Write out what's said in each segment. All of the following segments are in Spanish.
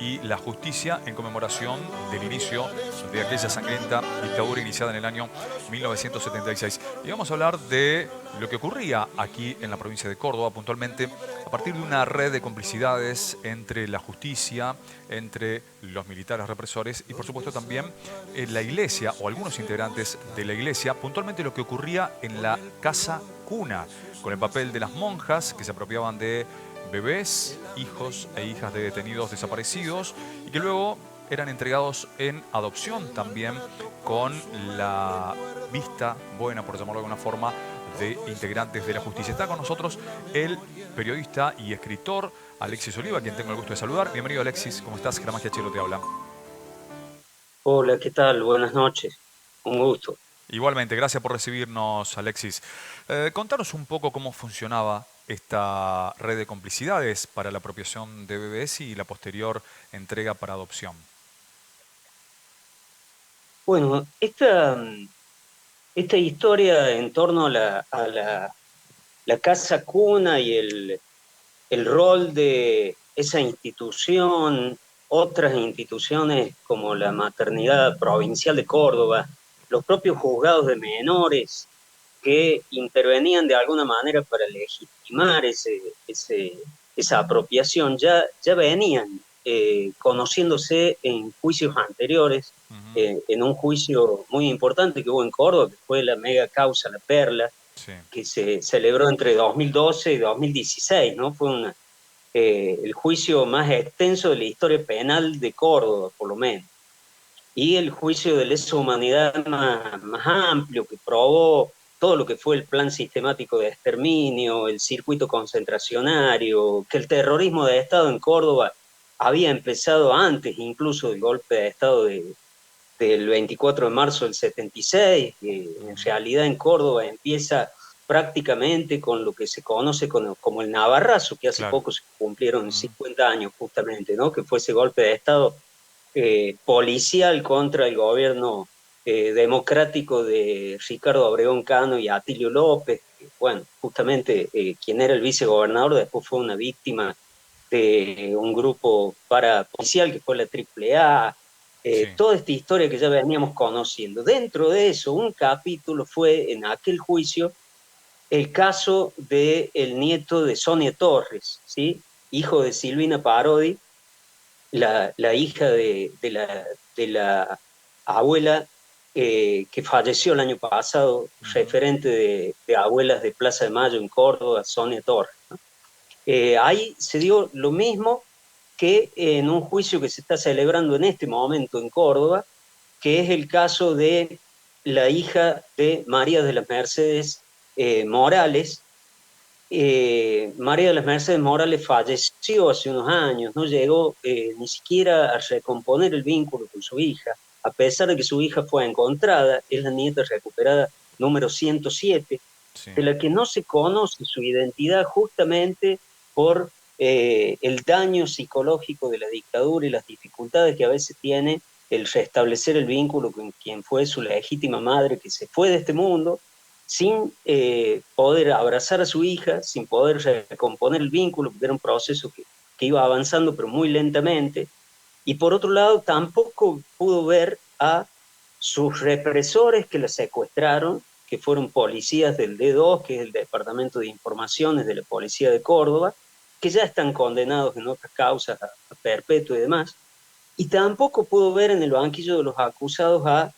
y la justicia en conmemoración del inicio de aquella sangrienta dictadura iniciada en el año 1976. Y vamos a hablar de lo que ocurría aquí en la provincia de Córdoba, puntualmente a partir de una red de complicidades entre la justicia, entre los militares represores y por supuesto también en la iglesia o algunos integrantes de la iglesia, puntualmente lo que ocurría en la casa cuna, con el papel de las monjas que se apropiaban de bebés, hijos e hijas de detenidos desaparecidos y que luego eran entregados en adopción también con la vista buena, por llamarlo de alguna forma, de integrantes de la justicia. Está con nosotros el periodista y escritor Alexis Oliva, a quien tengo el gusto de saludar. Bienvenido, Alexis, ¿cómo estás? Germán Giachero te habla. Hola, ¿qué tal? Buenas noches. Un gusto. Igualmente, gracias por recibirnos, Alexis. Contanos un poco cómo funcionaba esta red de complicidades para la apropiación de bebés y la posterior entrega para adopción. Bueno, esta historia en torno a la casa cuna y el rol de esa institución, otras instituciones como la Maternidad Provincial de Córdoba, los propios juzgados de menores que intervenían de alguna manera para legitimar esa apropiación, ya venían conociéndose en juicios anteriores, Ujú. en un juicio muy importante que hubo en Córdoba, que fue la mega causa La Perla, Sí, que se celebró entre 2012 y 2016, ¿no? Fue el juicio más extenso de la historia penal de Córdoba, por lo menos. Y el juicio de lesa humanidad más amplio, que probó todo lo que fue el plan sistemático de exterminio, el circuito concentracionario, que el terrorismo de Estado en Córdoba había empezado antes incluso del golpe de Estado del 24 de marzo del 76, que en ujú, realidad en Córdoba empieza prácticamente con lo que se conoce como el Navarrazo, que hace claro. poco se cumplieron Ujú, 50 años justamente, ¿no? Que fue ese golpe de Estado policial contra el gobierno democrático de Ricardo Obregón Cano y Atilio López, que, bueno, justamente quien era el vicegobernador después fue una víctima de un grupo parapolicial que fue la AAA, sí. toda esta historia que ya veníamos conociendo. Dentro de eso, un capítulo fue en aquel juicio el caso del nieto de Sonia Torres, ¿sí? Hijo de Silvina Parodi, la hija de la abuela que falleció el año pasado, Ujú, referente de abuelas de Plaza de Mayo en Córdoba, Sonia Torres. ¿No? Ahí se dio lo mismo que en un juicio que se está celebrando en este momento en Córdoba, que es el caso de la hija de María de las Mercedes Morales. María de las Mercedes Morales falleció hace unos años, no llegó ni siquiera a recomponer el vínculo con su hija, a pesar de que su hija fue encontrada, es la nieta recuperada número 107, sí, de la que no se conoce su identidad justamente por el daño psicológico de la dictadura y las dificultades que a veces tiene el restablecer el vínculo con quien fue su legítima madre que se fue de este mundo sin poder abrazar a su hija, sin poder recomponer el vínculo, porque era un proceso que iba avanzando pero muy lentamente. Y por otro lado, tampoco pudo ver a sus represores que la secuestraron, que fueron policías del D2, que es el Departamento de Informaciones de la Policía de Córdoba, que ya están condenados en otras causas a perpetuo y demás. Y tampoco pudo ver en el banquillo de los acusados a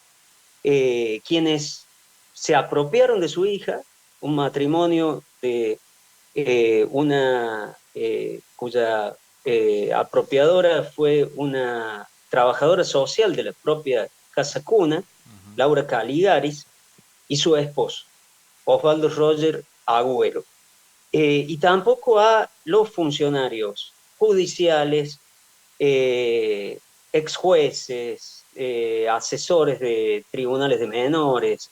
quienes se apropiaron de su hija, un matrimonio de una cuya apropiadora fue una trabajadora social de la propia Casa Cuna, ujú, Laura Caligaris, y su esposo, Osvaldo Roger Agüero. Y tampoco a los funcionarios judiciales, eh, ex jueces, asesores de tribunales de menores,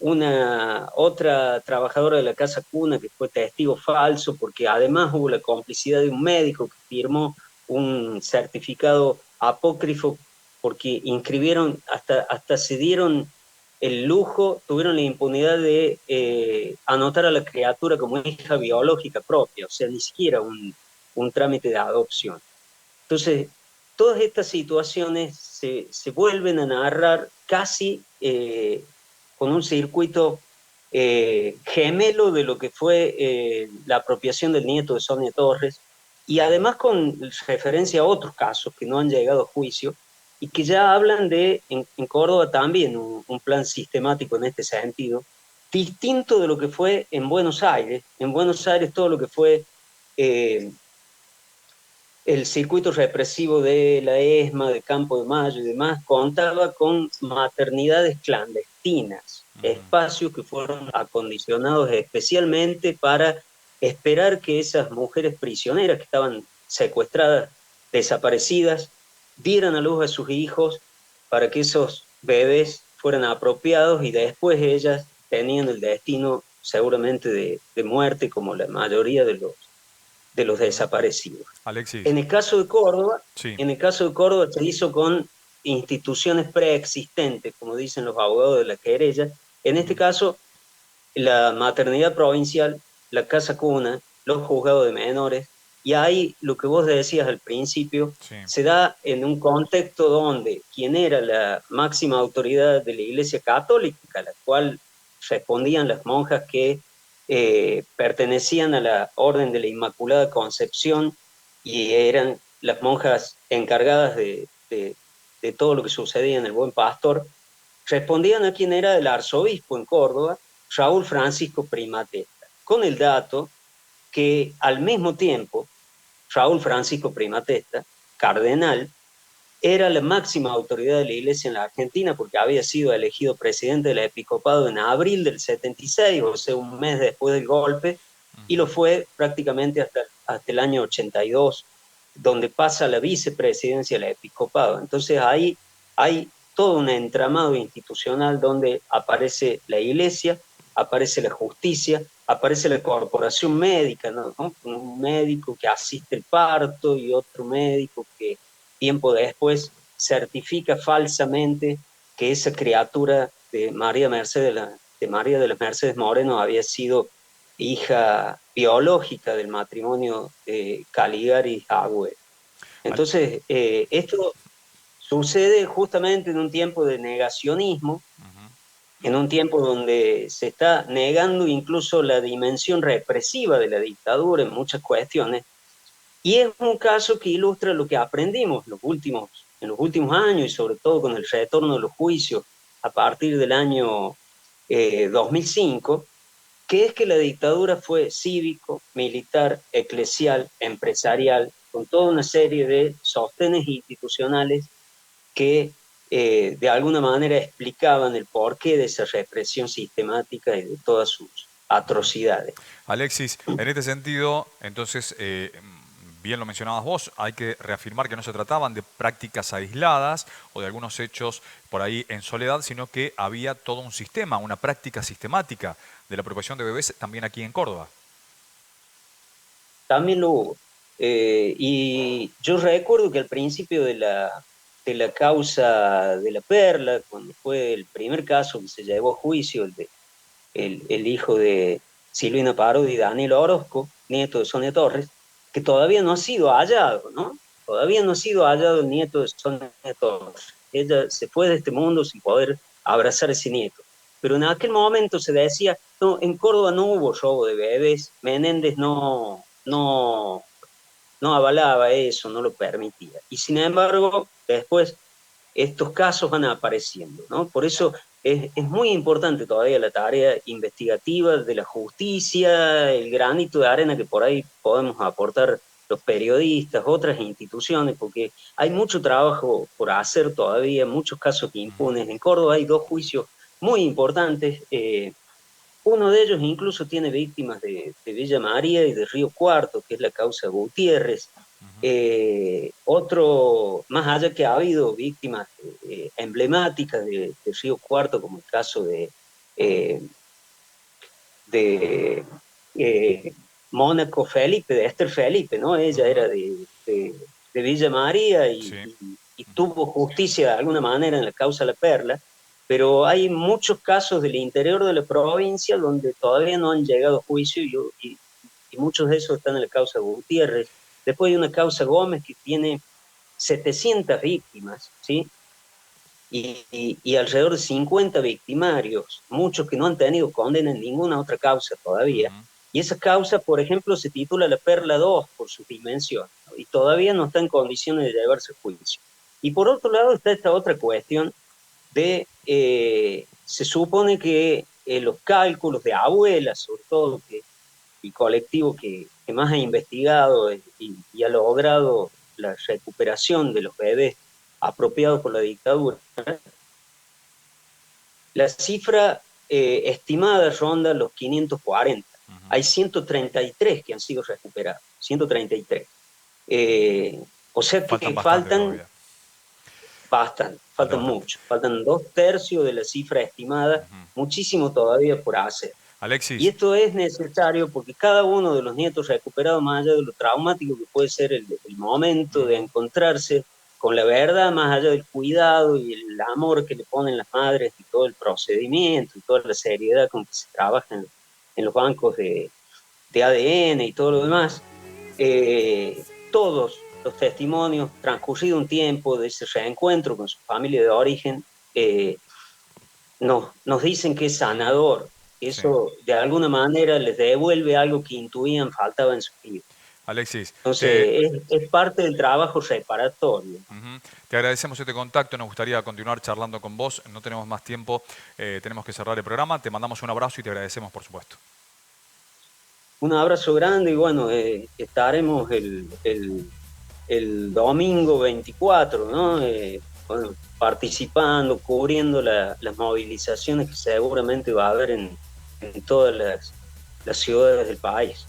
una otra trabajadora de la Casa Cuna que fue testigo falso, porque además hubo la complicidad de un médico que firmó un certificado apócrifo porque inscribieron, hasta se dieron el lujo, tuvieron la impunidad de anotar a la criatura como hija biológica propia, o sea, ni siquiera un trámite de adopción. Entonces, todas estas situaciones se vuelven a narrar casi con un circuito gemelo de lo que fue la apropiación del nieto de Sonia Torres, y además con referencia a otros casos que no han llegado a juicio y que ya hablan de, en Córdoba también, un plan sistemático en este sentido, distinto de lo que fue en Buenos Aires. En Buenos Aires todo lo que fue eh, el circuito represivo de la ESMA, de Campo de Mayo y demás, contaba con maternidades clandestinas, espacios que fueron acondicionados especialmente para esperar que esas mujeres prisioneras que estaban secuestradas, desaparecidas, dieran a luz a sus hijos para que esos bebés fueran apropiados y después ellas tenían el destino seguramente de muerte como la mayoría de los desaparecidos. Alexis, En el caso de Córdoba, sí. en el caso de Córdoba se hizo con instituciones preexistentes, como dicen los abogados de la querella. En este caso, la maternidad provincial, la casa cuna, los juzgados de menores, y ahí lo que vos decías al principio, Sí. se da en un contexto donde quien era la máxima autoridad de la Iglesia Católica, a la cual respondían las monjas que pertenecían a la Orden de la Inmaculada Concepción y eran las monjas encargadas de todo lo que sucedía en el Buen Pastor, respondían a quien era el arzobispo en Córdoba, Raúl Francisco Primatesta, con el dato que al mismo tiempo Raúl Francisco Primatesta, cardenal, era la máxima autoridad de la Iglesia en la Argentina porque había sido elegido presidente del episcopado en abril del 76, o sea, un mes después del golpe, y lo fue prácticamente hasta el año 82, donde pasa la vicepresidencia del episcopado. Entonces ahí hay todo un entramado institucional donde aparece la Iglesia, aparece la justicia, aparece la corporación médica, ¿no? Un médico que asiste el parto y otro médico que tiempo después certifica falsamente que esa criatura de María Mercedes, de María de las Mercedes Moreno había sido hija biológica del matrimonio de Caligari y Agüero. Entonces, esto sucede justamente en un tiempo de negacionismo, en un tiempo donde se está negando incluso la dimensión represiva de la dictadura en muchas cuestiones, y es un caso que ilustra lo que aprendimos en los últimos años y sobre todo con el retorno de los juicios a partir del año 2005, que es que la dictadura fue cívico, militar, eclesial, empresarial, con toda una serie de sostenes institucionales que de alguna manera explicaban el porqué de esa represión sistemática y de todas sus atrocidades. Alexis, en este sentido, entonces, bien lo mencionabas vos, hay que reafirmar que no se trataban de prácticas aisladas o de algunos hechos por ahí en soledad, sino que había todo un sistema, una práctica sistemática de la apropiación de bebés también aquí en Córdoba. También lo hubo. Y yo recuerdo que al principio de la causa de la Perla, cuando fue el primer caso que se llevó a juicio, el hijo de Silvina Parodi y Daniel Orozco, nieto de Sonia Torres, que todavía no ha sido hallado, ¿no? Todavía no ha sido hallado el nieto de Sonia Torres. Ella se fue de este mundo sin poder abrazar a ese nieto. Pero en aquel momento se decía, no, en Córdoba no hubo robo de bebés, Menéndez no avalaba eso, no lo permitía. Y sin embargo, después estos casos van apareciendo, ¿no? Por eso es muy importante todavía la tarea investigativa de la justicia, el granito de arena que por ahí podemos aportar los periodistas, otras instituciones, porque hay mucho trabajo por hacer todavía, muchos casos impunes. En Córdoba hay dos juicios muy importantes. Uno de ellos incluso tiene víctimas de Villa María y de Río Cuarto, que es la causa Gutiérrez. Otro, más allá que ha habido víctimas emblemáticas de Río Cuarto, como el caso eh, de Mónaco Felipe, de Esther Felipe, ¿no? Ella era de Villa María Sí. y tuvo justicia de alguna manera en la causa La Perla, pero hay muchos casos del interior de la provincia donde todavía no han llegado a juicio y muchos de esos están en la causa Gutiérrez. Después hay una causa Gómez que tiene 700 víctimas, ¿sí? Y alrededor de 50 victimarios, muchos que no han tenido condena en ninguna otra causa todavía. Y esa causa, por ejemplo, se titula La Perla 2 por su dimensión, ¿no? Y todavía no está en condiciones de llevarse a juicio. Y por otro lado está esta otra cuestión de, se supone que los cálculos de abuelas, sobre todo, el colectivo que más ha investigado y ha logrado la recuperación de los bebés apropiados por la dictadura, la cifra estimada ronda los 540. Hay 133 que han sido recuperados, 133. O sea que faltan mucho, faltan 2/3 de la cifra estimada, muchísimo todavía por hacer. Alexis. Y esto es necesario porque cada uno de los nietos recuperados, más allá de lo traumático que puede ser el momento de encontrarse con la verdad, más allá del cuidado y el amor que le ponen las madres y todo el procedimiento y toda la seriedad con que se trabaja en los bancos de ADN y todo lo demás, todos los testimonios, transcurrido un tiempo de ese reencuentro con su familia de origen, nos dicen que es sanador. Eso de alguna manera les devuelve algo que intuían faltaba en su vida. Alexis. Entonces, es parte del trabajo reparatorio. Te agradecemos este contacto, nos gustaría continuar charlando con vos, no tenemos más tiempo, tenemos que cerrar el programa, te mandamos un abrazo y te agradecemos, por supuesto. Un abrazo grande y bueno, estaremos el domingo 24, ¿no? Bueno, participando, cubriendo las movilizaciones que seguramente va a haber en todas las ciudades del país.